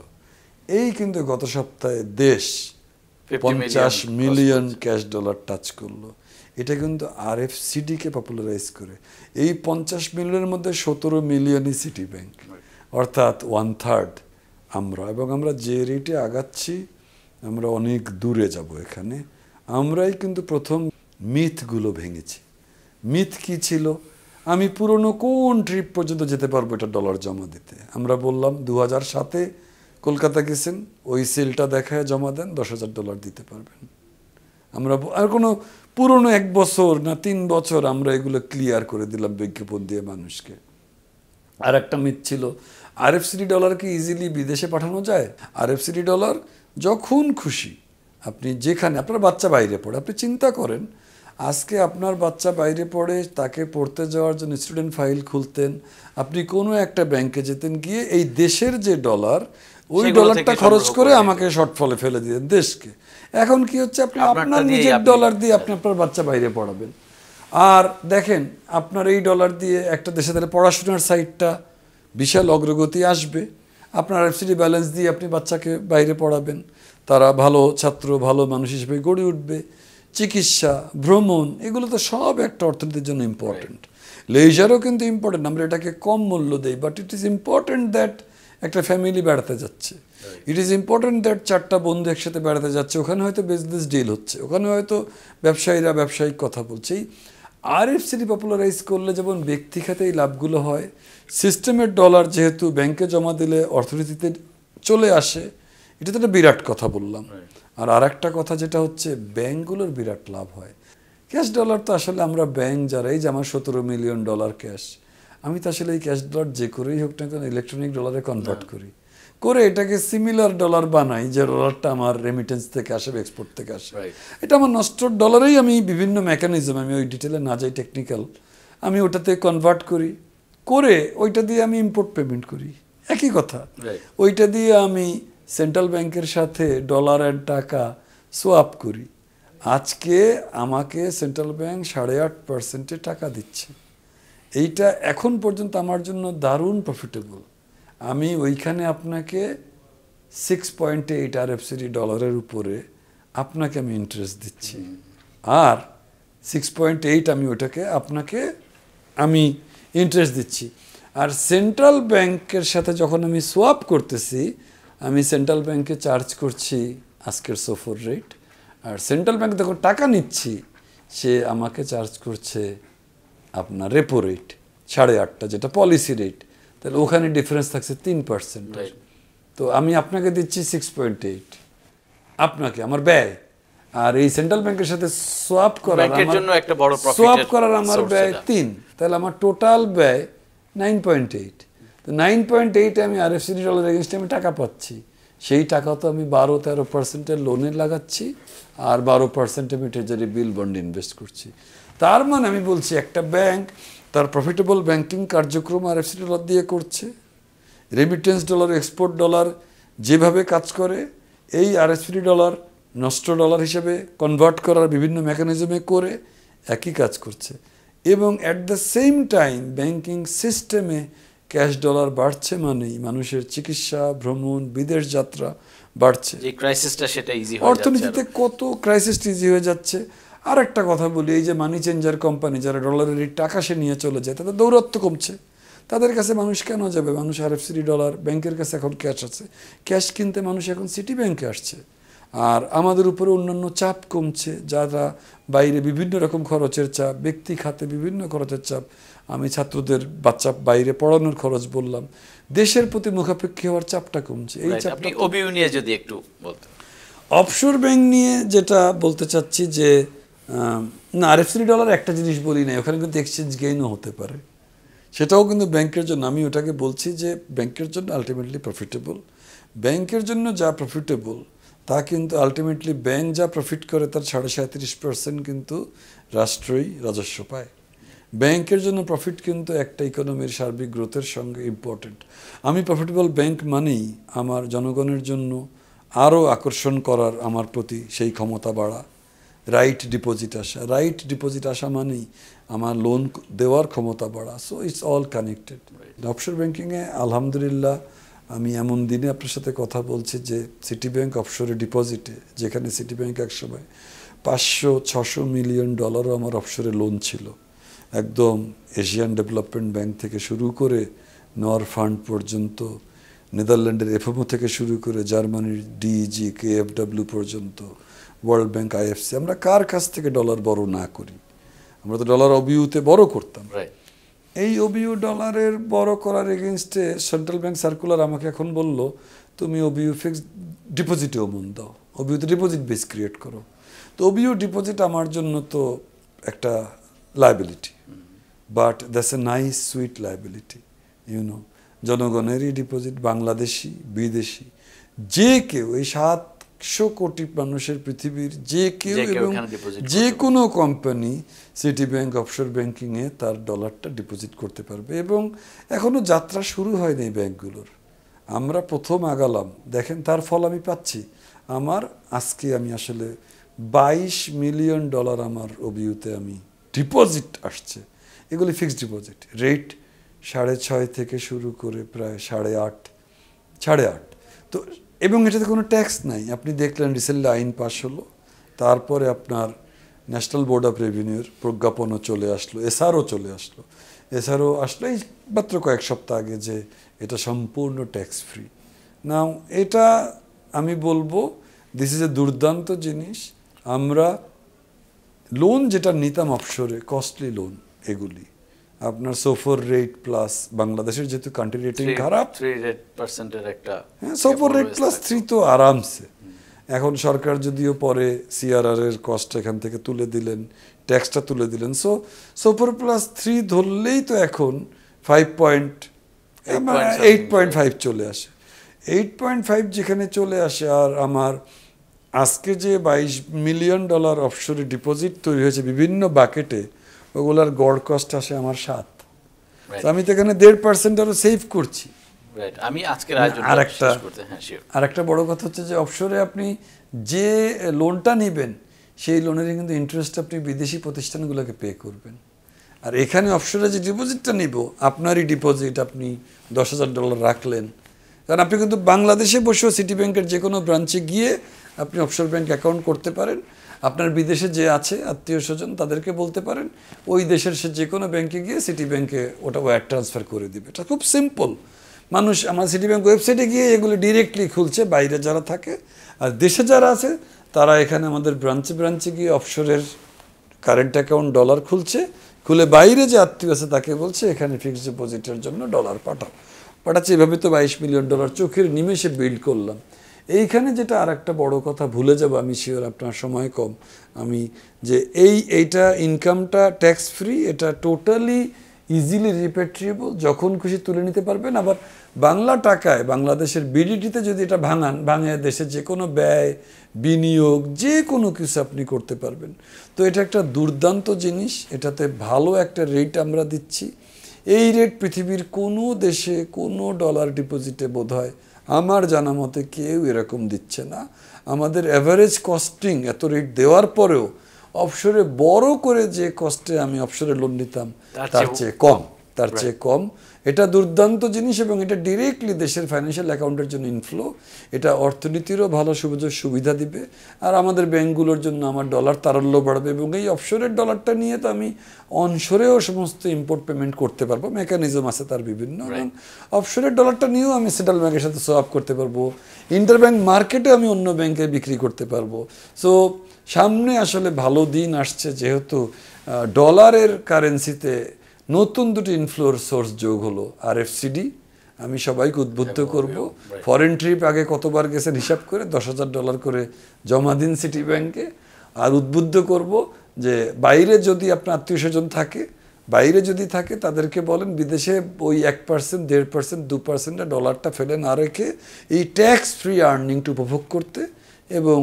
এই কিন্তু গত সপ্তাহে দেশ 50 মিলিয়ন ক্যাশ ডলার টাচ করলো। এটা কিন্তু আরএফসিডিকে পপুলারাইজ করে। এই 50 মিলিয়নের মধ্যে 17 মিলিয়নই সিটি ব্যাংক, অর্থাৎ 1/3 আমরা। এবং আমরা যে রেটে আগাচ্ছি আমরা অনেক দূরে যাব। এখানে আমরাই কিন্তু প্রথম মিথগুলো ভেঙেছি। মিথ কি ছিল? আমি পুরনো কোন ট্রিপ পর্যন্ত যেতে পারবো এটা ডলার জমা দিতে। আমরা বললাম 2007-এ কলকাতা গেছেন, ওই সেলটা দেখায় জমা দেন, $10,000 দিতে পারবেন। আমরা আর কোনো পুরনো 1 বছর না 3 বছর আমরা এগুলো ক্লিয়ার করে দিলাম বিজ্ঞাপন দিয়ে মানুষকে। আর একটা মিথ ছিল, আরএফসিডি ডলার কি ইজিলি বিদেশে পাঠানো যায়? আরএফসিডি ডলার যখন খুশি আপনি যেখানে, আপনার বাচ্চা বাইরে পড়ে, আপনি চিন্তা করেন আজকে আপনার বাচ্চা বাইরে পড়ে, তাকে পড়তে যাওয়ার জন্য স্টুডেন্ট ফাইল খুলতেন, আপনি কোনো একটা ব্যাংকে যেতেন, গিয়ে এই দেশের যে ডলার ওই ডলারটা খরচ করে আমাকে শর্টফলে ফেলে দিতেন দেশকে। এখন কি হচ্ছে, আপনি আপনার নিজের ডলার দিয়ে আপনি আপনার বাচ্চা বাইরে পড়াবেন। আর দেখেন আপনার এই ডলার দিয়ে একটা দেশে তাহলে পড়াশোনার সাইডটা বিশাল অগ্রগতি আসবে। আপনার আরএফসিডি ব্যালেন্স দিয়ে আপনি বাচ্চাকে বাইরে পড়াবেন, তারা ভালো ছাত্র, ভালো মানুষ হিসেবে গড়ে উঠবে। চিকিৎসা, ভ্রমণ, এগুলো তো সব একটা অর্থনীতির জন্য ইম্পর্টেন্ট। লেজারও কিন্তু ইম্পর্টেন্ট, আমরা এটাকে কম মূল্য দেই, but it is important that একটা ফ্যামিলি বেড়াতে যাচ্ছে, ইট ইজ ইম্পর্টেন্ট দ্যাট 4টা বন্ধু একসাথে বেড়াতে যাচ্ছে, ওখানে হয়তো বিজনেস ডিল হচ্ছে, ওখানে হয়তো ব্যবসায়ীরা ব্যবসায়িক কথা বলছে। আরএফসিডি পপুলারাইজ করলে যেমন ব্যক্তি খাতে এই লাভগুলো হয়, সিস্টেমের ডলার যেহেতু ব্যাংকে জমা দিলে অর্থনীতিতে চলে আসে, এটা তো একটা বিরাট কথা বললাম। আর একটা কথা যেটা হচ্ছে, ব্যাংকগুলোর বিরাট লাভ হয়। ক্যাশ ডলার তো আসলে আমরা ব্যাংক যারা, এই যে আমার $17 মিলিয়ন ক্যাশ, আমি তো আসলে এই ক্যাশ ডলার যে করেই হোক না কেন ইলেকট্রনিক ডলারে কনভার্ট করে এটাকে সিমিলার ডলার বানাই, যে ডলারটা আমার রেমিটেন্স থেকে আসে, এক্সপোর্ট থেকে আসে। এটা আমার নষ্ট ডলারেই আমি বিভিন্ন মেকানিজম, আমি ওই ডিটেলে না যাই টেকনিক্যাল, আমি ওটাতে কনভার্ট করে ওইটা দিয়ে আমি ইম্পোর্ট পেমেন্ট করি, একই কথা। ওইটা দিয়ে আমি সেন্ট্রাল ব্যাংকের সাথে ডলার এর টাকা সোয়াপ করি। আজকে আমাকে সেন্ট্রাল ব্যাংক 8.5% টাকা দিচ্ছে। এইটা এখন পর্যন্ত আমার জন্য দারুণ প্রফিটেবল। আমি ওইখানে আপনাকে 6.8 আরএফসিডি ডলারের উপরে আপনাকে আমি ইন্টারেস্ট দিচ্ছি, আর 6.8 আমি ওটাকে আপনাকে আমি ইন্টারেস্ট দিচ্ছি। আর সেন্ট্রাল ব্যাংকের সাথে যখন আমি সোয়াপ করতেছি, আমি সেন্ট্রাল ব্যাংকে চার্জ করছি আজকের সোফর রেট, আর সেন্ট্রাল ব্যাংক যখন টাকা নিচ্ছি সে আমাকে চার্জ করছে আপনার রেপো রেট 8.5, যেটা পলিসি রেট। তাহলে ওখানে ডিফারেন্স থাকছে 3%। তো আমি আপনাকে দিচ্ছি 6.8, আপনাকে আমার ব্যয়, আর এই সেন্ট্রাল ব্যাংকের সাথে সোয়াপ করার আমার ব্যয় 3, তাহলে আমার টোটাল ব্যয় 9.8। তো 9.8 আমি আরএফসিডি ডলার এগেইনস্টে আমি টাকা পাচ্ছি, সেই টাকা তো আমি 12-13% লোনে লাগাচ্ছি, আর 12% আমি ট্রেজারি বিল বন্ড ইনভেস্ট করছি। তার মানে আমি বলছি একটা ব্যাংক তার প্রফিটেবল ব্যাংকিং কার্যক্রম আরএফসিডি ডলার দিয়ে করছে। রেমিটেন্স ডলার, এক্সপোর্ট ডলার যেভাবে কাজ করে, এই আরএফসিডি ডলার নষ্ট ডলার হিসেবে কনভার্ট করার বিভিন্ন মেকানিজমে করে একই কাজ করছে। এবং at the same time banking সিস্টেমে ক্যাশ ডলার বাড়ছে, মানেই মানুষের চিকিৎসা, ভ্রমণ, বিদেশ যাত্রা বাড়ছে। যে ক্রাইসিসটা সেটা ইজি হয়ে যাচ্ছে, অর্থনীতিতে কত ক্রাইসিস ইজি হয়ে যাচ্ছে। আর একটা কথা বলি, এই যে মানি চেঞ্জার কোম্পানি যারা ডলারের রেট আকাশে নিয়ে চলে যায়, তাদের দৌরাত্ম্য কমছে। তাদের কাছে মানুষ কেন যাবে? মানুষ আরএফসিডি ডলার, ব্যাংকের কাছে এখন ক্যাশ আছে, ক্যাশ কিনতে মানুষ এখন সিটি ব্যাংকে আসছে। আর আমাদের উপরে অন্যান্য চাপ কমছে, যারা বাইরে বিভিন্ন রকম খরচের চাপ, ব্যক্তি খাতে বিভিন্ন খরচের চাপ, আমি ছাত্রদের বাচ্চা বাইরে পড়ানোর খরচ বললাম, দেশের প্রতি মুখাপেক্ষী হওয়ার চাপটা কমছে। এই চাপটা ওবিউ নিয়ে যদি একটু বলতে। অফশোর ব্যাংক নিয়ে যেটা বলতে চাচ্ছি যে না, আরএফসিডি ডলার একটা জিনিস বলি না, ওখানে কিন্তু এক্সচেঞ্জ গেইনও হতে পারে, সেটাও কিন্তু ব্যাংকের জন্য, আমি ওটাকে বলছি যে ব্যাংকের জন্য আলটিমেটলি প্রফিটেবল। ব্যাংকের জন্য যা প্রফিটেবল তা কিন্তু আলটিমেটলি ব্যাংক যা প্রফিট করে তার 37.5% কিন্তু রাষ্ট্রই রাজস্ব পায়। ব্যাংকের জন্য প্রফিট কিন্তু একটা ইকোনমির সার্বিক গ্রোথের সঙ্গে ইম্পর্টেন্ট। আমি প্রফিটেবল ব্যাংক মানেই আমার জনগণের জন্য আরও আকর্ষণ করার আমার প্রতি সেই ক্ষমতা বাড়া, রাইট ডিপোজিট আসা। রাইট ডিপোজিট আসা মানেই আমার লোন দেওয়ার ক্ষমতা বাড়া। So it's all connected. Offshore ব্যাংকিংয়ে আলহামদুলিল্লাহ আমি এমন দিনে আপনার সাথে কথা বলছি যে সিটি ব্যাংক অফশোরে ডিপোজিটে, যেখানে সিটি ব্যাংক একসময় 500-600 মিলিয়ন ডলারও আমার অফশোরে লোন ছিল, একদম এশিয়ান ডেভেলপমেন্ট ব্যাংক থেকে শুরু করে নর ফান্ড পর্যন্ত, নেদারল্যান্ডের এফএমও থেকে শুরু করে জার্মানির ডিইজি কেএফডব্লিউ পর্যন্ত, ওয়ার্ল্ড ব্যাংক, আইএফসি, আমরা কার কাছ থেকে ডলার বড় না করি? আমরা তো ডলার ওবিউতে বড় করতাম। এই ওবিউ ডলারের বড় করার এগেনস্টে সেন্ট্রাল ব্যাংক সার্কুলার আমাকে এখন বলল, তুমি ওবিউ ফিক্সড ডিপোজিটেও মন দাও, ওবিউতে ডিপোজিট বেস ক্রিয়েট করো। তো ওবিউ ডিপোজিট আমার জন্য তো একটা liability, but that's a nice sweet liability, you know. জনগণেরই ডিপোজিট, বাংলাদেশি, বিদেশি, যে কেউ, এই 700 কোটি মানুষের পৃথিবীর যে কেউ এবং যে কোনো কোম্পানি সিটি ব্যাংক অফশোর ব্যাংকিংয়ে তার ডলারটা ডিপোজিট করতে পারবে। এবং এখনও যাত্রা শুরু হয়নি এই ব্যাংকগুলোর, আমরা প্রথম আগালাম। দেখেন তার ফল আমি পাচ্ছি। আমার আজকে আমি আসলে 22 মিলিয়ন ডলার আমার ওবিউতে আমি ডিপোজিট আসছে। এগুলি ফিক্সড ডিপোজিট, রেট 6.5 থেকে শুরু করে প্রায় 8.5। তো এবং এটাতে কোনো ট্যাক্স নাই। আপনি দেখলেন রিসেন্টলি আইন পাস হলো, তারপরে আপনার ন্যাশনাল বোর্ড অফ রেভিনিউর প্রজ্ঞাপনও চলে আসলো, এসআরও চলে আসলো। এসআরও আসলো এই মাত্র কয়েক সপ্তাহ আগে যে এটা সম্পূর্ণ ট্যাক্স ফ্রি। নাও এটা আমি বলবো দিস ইজ এ দুর্দান্ত জিনিস। আমরা লোন যেটা নিতাম অফশোরে, কস্টলি লোন, এগুলি আপনার সোফর রেট প্লাস, বাংলাদেশের যেহেতু কান্ট্রি রেটিং খারাপ, 3% একটা, হ্যাঁ সোফর রেট প্লাস 3 তো আরামসে। এখন সরকার যদিও পরে সিআরআর এর কস্ট এখান থেকে তুলে দিলেন, ট্যাক্সটা তুলে দিলেন, সো সোফর প্লাস 3 ধরলেই তো এখন 8.5 চলে আসে। 8.5 যেখানে চলে আসে, আর আমার আজকে যে 22 মিলিয়ন ডলার অফশোরে ডিপোজিট তৈরি হয়েছে বিভিন্ন বাকেটে, ওগুলার গড় কস্ট আসে আমার 7। আমি তো এখানে 1.5% আরো সেভ করছি। আমি আজকের আরেকটা বড় কথা হচ্ছে যে অফশোরে আপনি যে লোনটা নেবেন সেই লোনের কিন্তু ইন্টারেস্ট আপনি বিদেশি প্রতিষ্ঠানগুলোকে পে করবেন। আর এখানে অফশোরে যে ডিপোজিটটা নিব, আপনারই ডিপোজিট, আপনি $10,000 রাখলেন, কারণ আপনি কিন্তু বাংলাদেশে বসেও সিটি ব্যাংকের যে কোনো ব্রাঞ্চে গিয়ে আপনি অফশোর ব্যাংক অ্যাকাউন্ট করতে পারেন। আপনার বিদেশে যে আছে আত্মীয় স্বজন তাদেরকে বলতে পারেন ওই দেশের সে যে কোনো ব্যাংকে গিয়ে সিটি ব্যাংকে ওটা ওয়্যার ট্রান্সফার করে দিবে। এটা খুব সিম্পল। মানুষ আমার সিটি ব্যাংক ওয়েবসাইটে গিয়ে এগুলো ডিরেক্টলি খুলছে, বাইরে যারা থাকে। আর দেশে যারা আছে তারা এখানে আমাদের ব্রাঞ্চে গিয়ে অফশোরের কারেন্ট অ্যাকাউন্ট ডলার খুলছে, খুলে বাইরে যে আত্মীয় আছে তাকে বলছে এখানে ফিক্সড ডিপোজিটের জন্য ডলার পাঠাচ্ছে। এভাবে তো 22 মিলিয়ন ডলার চোখের নিমেষে বিল্ড করলাম। এইখানে যেটা আর একটা বড় কথা ভুলে যাব, আমি শিওর আপনার সময় কম, আমি যে এইটা ইনকামটা ট্যাক্স ফ্রি, এটা টোটালি ইজিলি রিপেট্রিয়েবল, যখন খুশি তুলে নিতে পারবেন। আবার বাংলা টাকায় বাংলাদেশের বিডিটিতে যদি এটা ভাঙে দেশের যে কোনো ব্যয়, বিনিয়োগ, যে কোনো কিছু আপনি করতে পারবেন। তো এটা একটা দুর্দান্ত জিনিস, এটাতে ভালো একটা রেট আমরা দিচ্ছি। এই রেট পৃথিবীর কোনো দেশে কোনো ডলার ডিপোজিটে বোধহয় আমার জানা মতে কেউ এরকম দিচ্ছে না। আমাদের অ্যাভারেজ কস্টিং এত রেট দেওয়ার পরেও অফশোরে বড় করে যে কস্টে আমি অফশোরে লোন নিতাম তার চেয়ে কম। এটা দুর্দান্ত জিনিস এবং এটা ডিরেক্টলি দেশের ফাইন্যান্সিয়াল অ্যাকাউন্টের জন্য ইনফ্লো, এটা অর্থনীতিরও ভালো সুবিধা দিবে, আর আমাদের ব্যাংকগুলোর জন্য আমার ডলার তারল্য বাড়বে এবং এই অফশোরের ডলারটা নিয়ে তো আমি অনশোরেও সমস্ত ইম্পোর্ট পেমেন্ট করতে পারবো, মেকানিজম আছে তার বিভিন্ন, এবং অফশোরের ডলারটা নিয়েও আমি সেন্ট্রাল ব্যাংকের সাথে সোয়াপ করতে পারবো, ইন্টারব্যাংক মার্কেটে আমি অন্য ব্যাংকে বিক্রি করতে পারবো। সো সামনে আসলে ভালো দিন আসছে, যেহেতু ডলারের কারেন্সিতে নতুন দুটি ইনফ্লোর সোর্স যোগ হলো, RFCD আমি সবাইকে উদ্বুদ্ধ করব, ফরেন ট্রিপ আগে কতবার গেছেন হিসাব করে $10,000 করে জমা দিন সিটি ব্যাংকে, আর উদ্বুদ্ধ করব যে বাইরে যদি আপনার আত্মীয় স্বজন থাকে, বাইরে যদি থাকে তাদেরকে বলেন বিদেশে ওই 1%, 1.5%, 2% ডলারটা ফেলে না রেখে এই ট্যাক্স ফ্রি আর্নিংটা উপভোগ করতে, এবং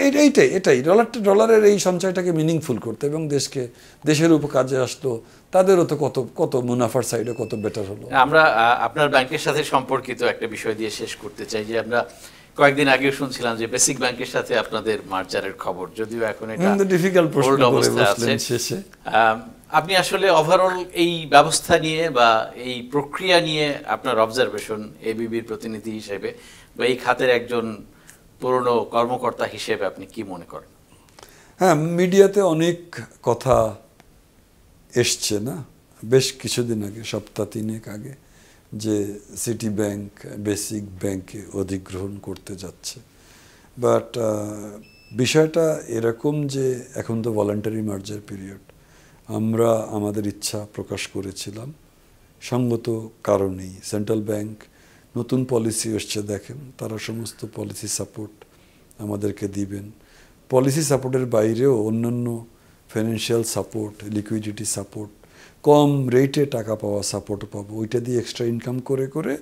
এটাই ডলারের এই সঞ্চয়টাকে মিনিংফুল করতে, এবং দেশের উপর কাজে আসলো, তাদেরও তো কত মুনাফার সাইডে কত বেটার হলো। আমরা আপনার ব্যাংকের সাথে সম্পর্কিত একটা বিষয় দিয়ে শেষ করতে চাই, যে আমরা কয়েকদিন আগে শুনছিলাম যে বেসিক ব্যাংকের সাথে আপনাদের মার্জারের খবর, যদিও এখন এটা ডিফিকাল্ট প্রশ্ন করে বসলেন শেষে। আপনি আসলে ওভারঅল এই ব্যবস্থা নিয়ে বা এই প্রক্রিয়া নিয়ে আপনার অবজারভেশন এবিবির প্রতিনিধি হিসেবে বা এই খাতের একজন পুরনো কর্মকর্তা হিসেবে আপনি কি মনে করেন? হ্যাঁ, মিডিয়াতে অনেক কথা এসছে না, বেশ কিছুদিন আগে, সপ্তাহ 3 আগে, যে সিটি ব্যাংক বেসিক ব্যাংকে অধিগ্রহণ করতে যাচ্ছে। বাট বিষয়টা এরকম যে এখন তো ভলান্টারি মার্জার পিরিয়ড, আমরা আমাদের ইচ্ছা প্রকাশ করেছিলাম সঙ্গত কারণেই। সেন্ট্রাল ব্যাংক নতুন পলিসি এসছে, দেখেন তারা সমস্ত পলিসি সাপোর্ট আমাদেরকে দিবেন। পলিসি সাপোর্টের বাইরেও অন্যান্য ফাইন্যান্সিয়াল সাপোর্ট, লিকুইডিটি সাপোর্ট, কম রেটে টাকা পাওয়া সাপোর্ট পাবো। ওইটা দিয়ে এক্সট্রা ইনকাম করে করে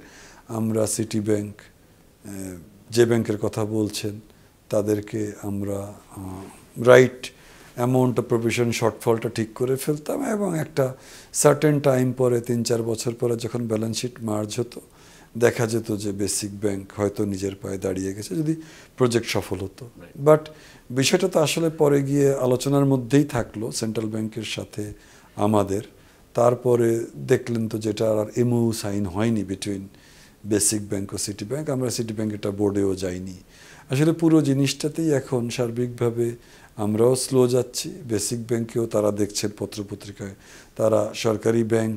আমরা সিটি ব্যাংক, যে ব্যাংকের কথা বলছেন, তাদেরকে আমরা রাইট অ্যামাউন্ট অফ প্রভিশন শর্টফলটা ঠিক করে ফেলতাম, এবং একটা সার্টেন টাইম পরে 3-4 বছর পরে যখন ব্যালেন্স শিট মার্জ হতো, দেখা যেত যে বেসিক ব্যাংক হয়তো নিজের পায়ে দাঁড়িয়ে গেছে, যদি প্রজেক্ট সফল হতো। বাট বিষয়টা তো আসলে পরে গিয়ে আলোচনার মধ্যেই থাকলো সেন্ট্রাল ব্যাংকের সাথে আমাদের। তারপরে দেখলেন তো যেটা আর MOU সাইন হয়নি বিটুইন বেসিক ব্যাংক ও সিটি ব্যাংক, আমরা সিটি ব্যাংক এটা বোর্ডেও যাইনি। আসলে পুরো জিনিসটাতেই এখন সার্বিকভাবে আমরাও স্লো যাচ্ছি, বেসিক ব্যাংকেও তারা দেখছেন পত্রপত্রিকায় তারা সরকারি ব্যাংক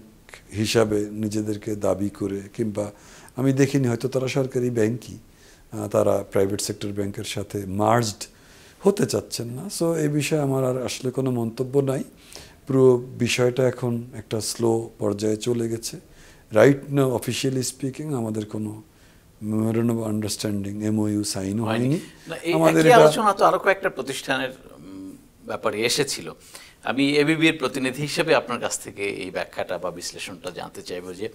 হিসাবে নিজেদেরকে দাবি করে, কিংবা আমি দেখিনি হয়তো তারা সরকারি ব্যাংকই, তারা প্রাইভেট সেক্টর ব্যাংকের সাথে মার্জড হতে চাচ্ছেন না। সো এই বিষয়ে আমার আর আসলে কোনো মন্তব্য নাই। পুরো বিষয়টা এখন একটা স্লো পর্যায়ে চলে গেছে। রাইট নাও অফিসিয়ালি স্পিকিং আমাদের কোনো মেমোরেন্ডাম অফ আন্ডারস্ট্যান্ডিং MOU সাইনও হয়নি। আমাদের আলোচনা তো আরো কয়েকটা প্রতিষ্ঠানের ব্যাপারে এসেছিল। আমি এবিবির প্রতিনিধি হিসেবে আপনার কাছ থেকে এই ব্যাখ্যাটা বা বিশ্লেষণটা জানতে চাইবো, যে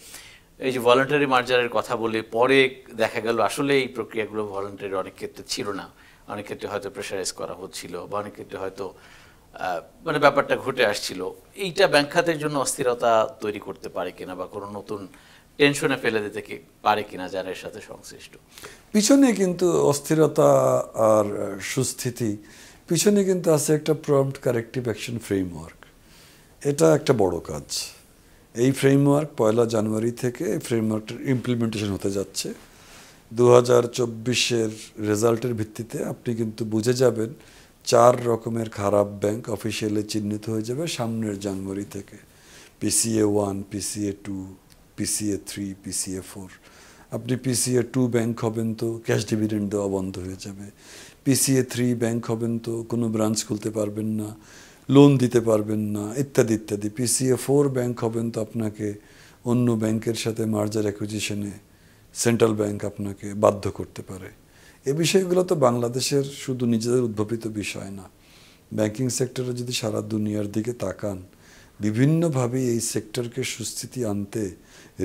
এই যে ভলান্টারি মার্জারের কথা বলে পরে দেখা গেল আসলে এই প্রক্রিয়াগুলো ভলান্টারি অনেক ক্ষেত্রে ছিল না, অনেক ক্ষেত্রে হয়তো প্রেশারাইজ করা হচ্ছিল, বা অনেক ক্ষেত্রে হয়তো মানে ব্যাপারটা ঘটে আসছিল। এইটা ব্যাংক খাতের জন্য অস্থিরতা তৈরি করতে পারে কিনা, বা কোনো নতুন টেনশনে ফেলে দিতে পারে কিনা যারা এর সাথে সংশ্লিষ্ট? পিছনে কিন্তু অস্থিরতা আর সুস্থিতি পিছনে কিন্তু আছে একটা প্রম্পট কারেক্টিভ অ্যাকশন ফ্রেমওয়ার্ক। এটা একটা বড় কাজ। এই ফ্রেমওয়ার্ক 1 জানুয়ারি থেকে এই ফ্রেমওয়ার্কটার ইমপ্লিমেন্টেশন হতে যাচ্ছে। 2024-এর রেজাল্টের ভিত্তিতে আপনি কিন্তু বুঝে যাবেন 4 রকমের খারাপ ব্যাংক অফিসিয়ালি চিহ্নিত হয়ে যাবে সামনের জানুয়ারি থেকে। PCA 1, PCA 2, PCA 3, PCA 4। আপনি PCA 2 ব্যাংক হবেন তো ক্যাশ ডিভিডেন্ড দেওয়া বন্ধ হয়ে যাবে। PCA 3 ব্যাংক হবেন তো কোনো ব্রাঞ্চ খুলতে পারবেন না, লোন দিতে পারবেন না, ইত্যাদি ইত্যাদি। PCA 4 ব্যাংক হবেন তো আপনাকে অন্য ব্যাংকের সাথে মার্জার অ্যাকুইজিশনে সেন্ট্রাল ব্যাংক আপনাকে বাধ্য করতে পারে। এই বিষয়গুলো তো বাংলাদেশের শুধু নিজেদের উদ্ভাবিত বিষয় না। ব্যাংকিং সেক্টরে যদি সারা দুনিয়ার দিকে তাকান, বিভিন্নভাবে এই সেক্টরকে সুস্থিতি আনতে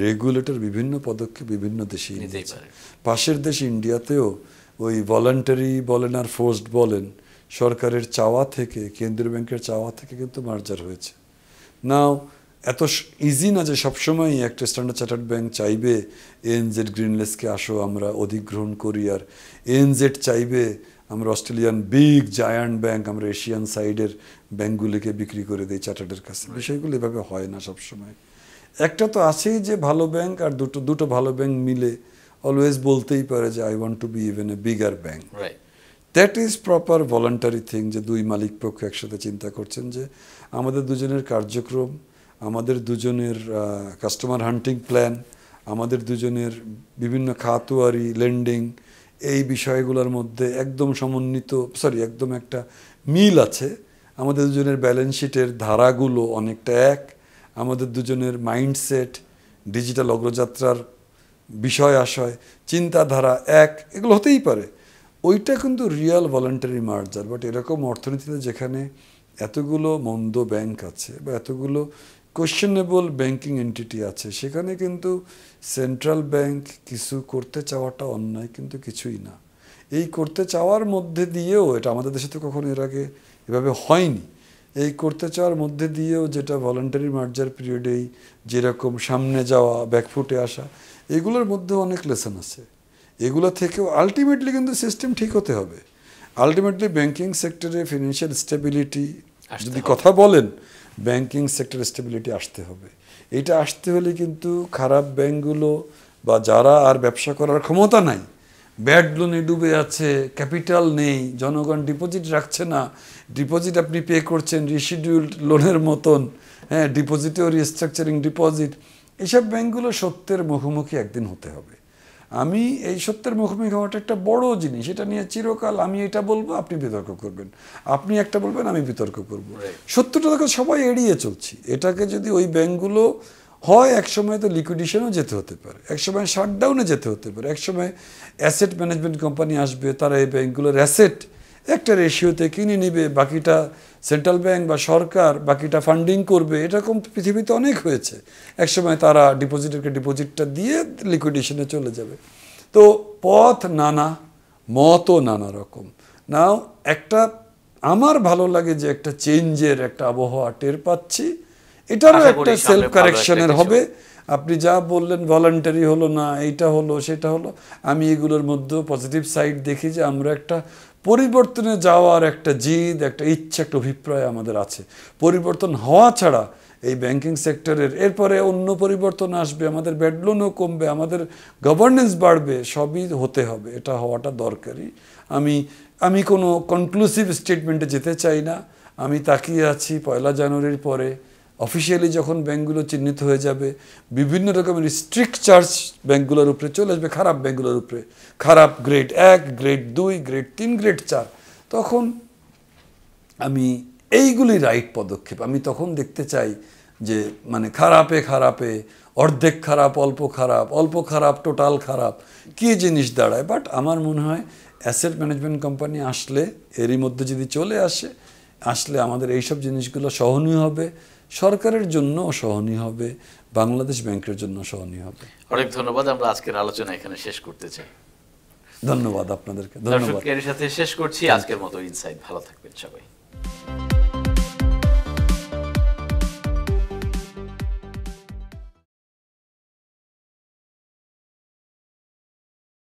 রেগুলেটর বিভিন্ন পদক্ষেপ বিভিন্ন দেশে নিয়েছে। পাশের দেশ ইন্ডিয়াতেও ওই ভলান্টারি বলেন আর ফোর্সড বলেন, সরকারের চাওয়া থেকে, কেন্দ্রীয় ব্যাংকের চাওয়া থেকে কিন্তু মার্জার হয়েছে। নাও এত ইজি না যে সবসময় একটা স্ট্যান্ডার্ড চার্টার্ড ব্যাংক চাইবে ANZ গ্রিনলেসকে আসো আমরা অধিগ্রহণ করি, আর ANZ চাইবে আমরা অস্ট্রেলিয়ান বিগ জায়ান্ট ব্যাংক আমরা এশিয়ান সাইডের ব্যাংকগুলিকে বিক্রি করে দিই চার্টার্ডের কাছে। বিষয়গুলো এভাবে হয় না সবসময়। একটা তো আছেই যে ভালো ব্যাংক, আর দুটো ভালো ব্যাংক মিলে অলওয়েজ বলতেই পারে যে I want to B even a bigger bank. That is proper voluntary thing, যে দুই মালিক পক্ষ একসাথে চিন্তা করছেন যে আমাদের দুজনের কার্যক্রম, আমাদের দুজনের কাস্টমার হান্টিং প্ল্যান, আমাদের দুজনের বিভিন্ন খাতোয়ারি লেন্ডিং, এই বিষয়গুলোর মধ্যে একদম একদম একটা মিল আছে। আমাদের দুজনের ব্যালেন্স শিটের ধারাগুলো অনেকটা এক, আমাদের দুজনের মাইন্ডসেট, ডিজিটাল অগ্রযাত্রার বিষয় আশয়, চিন্তাধারা এক, এগুলো হতেই পারে। ওইটা কিন্তু রিয়াল ভলান্টারি মার্জার। বাট এরকম অর্থনীতিতে যেখানে এতগুলো মন্দ ব্যাংক আছে বা এতগুলো কোয়েশ্চেনেবল ব্যাংকিং এন্টিটি আছে, সেখানে কিন্তু সেন্ট্রাল ব্যাংক কিছু করতে চাওয়াটা অন্যায় কিন্তু কিছুই না। এই করতে চাওয়ার মধ্যে দিয়েও, এটা আমাদের দেশে তো কখনো এর আগে এভাবে হয়নি, এই করতে চাওয়ার মধ্যে দিয়েও যেটা ভলান্টারি মার্জার পিরিয়ডেই যেরকম সামনে যাওয়া, ব্যাকফুটে আসা, এগুলোর মধ্যে অনেক লেসন আছে। এগুলো থেকেও আলটিমেটলি কিন্তু সিস্টেম ঠিক হতে হবে। আলটিমেটলি ব্যাংকিং সেক্টরে ফিনান্সিয়াল স্টেবিলিটি যদি কথা বলেন, ব্যাংকিং সেক্টর স্টেবিলিটি আসতে হবে। এটা আসতে হলে কিন্তু খারাপ ব্যাংকগুলো বা যারা আর ব্যবসা করার ক্ষমতা নাই, ব্যাড লোনে ডুবে আছে, ক্যাপিটাল নেই, জনগণ ডিপোজিট রাখছে না, ডিপোজিট আপনি পে করছেন রিশিডিউলড লোনের মতন, হ্যাঁ, ডিপোজিটেও রিস্ট্রাকচারিং ডিপোজিট, এইসব ব্যাংকগুলো সত্যের মুখোমুখি একদিন হতে হবে। আমি এই সত্যের মুখোমুখি হওয়াটা একটা বড় জিনিস। এটা নিয়ে চিরকাল আমি এটা বলবো, আপনি বিতর্ক করবেন, আপনি একটা বলবেন, আমি বিতর্ক করব। সত্যটাকে সবাই এড়িয়ে চলছি। এটাকে যদি ওই ব্যাংকগুলো হয়, একসময় তো লিকুইডেশনও যেতে হতে পারে, একসময় শাটডাউনে যেতে হতে পারে, একসময় অ্যাসেট ম্যানেজমেন্ট কোম্পানি আসবে, তারা এই ব্যাংকগুলোর অ্যাসেট একটা রেশিওতে কিনে নেবে, বাকিটা সেন্ট্রাল ব্যাংক বা সরকার বাকিটা ফান্ডিং করবে। এরকম পৃথিবীতে অনেক হয়েছে। একসময় তারা ডিপোজিটটা দিয়ে লিকুইডেশনে চলে যাবে। তো পথ নানা, মতও নানা রকম। নাও একটা আমার ভালো লাগে যে একটা চেঞ্জের একটা আবহাওয়া টের পাচ্ছি, এটারও একটা সেলফ কারেকশনের হবে। আপনি যা বললেন ভলান্টারি হলো না, এইটা হলো সেটা হলো, আমি এগুলোর মধ্যেও পজিটিভ সাইড দেখি যে আমরা একটা পরিবর্তনে যাওয়ার একটা জিদ, একটা ইচ্ছা, একটা অভিপ্রায় আমাদের আছে। পরিবর্তন হওয়া ছাড়া এই ব্যাংকিং সেক্টরের এরপরে অন্য পরিবর্তন আসবে, আমাদের ব্যাড লোনও কমবে, আমাদের গভর্নেন্স বাড়বে, সবই হতে হবে। এটা হওয়াটা দরকারি। আমি কোনো কনক্লুসিভ স্টেটমেন্টে যেতে চাই না। আমি তাকিয়ে আছি 1 জানুয়ারির পরে অফিসিয়ালি যখন ব্যাংকগুলো চিহ্নিত হয়ে যাবে, বিভিন্ন রকমের স্ট্রিক্ট চার্জ ব্যাংকগুলোর উপরে চলে আসবে, খারাপ ব্যাংকগুলোর উপরে, খারাপ গ্রেড 1, গ্রেড 2, গ্রেড 3, গ্রেড 4, তখন আমি এইগুলি রাইট পদক্ষেপ। আমি তখন দেখতে চাই যে মানে খারাপে অর্ধেক খারাপ, অল্প খারাপ, টোটাল খারাপ, কী জিনিস দাঁড়ায়। বাট আমার মনে হয় অ্যাসেট ম্যানেজমেন্ট কোম্পানি আসলে, এরই মধ্যে যদি চলে আসলে আমাদের এইসব জিনিসগুলো সহনীয় হবে, সরকারের জন্য সহনীয় হবে, বাংলাদেশ ব্যাংকের জন্য সহনীয় হবে। অনেক ধন্যবাদ। আমরা আজকের আলোচনা এখানে শেষ করতে চাই। ধন্যবাদ আপনাদেরকে। ধন্যবাদ। দর্শকের সাথে শেষ করছি আজকের মতো ইনসাইট। ভালো থাকবেন সবাই।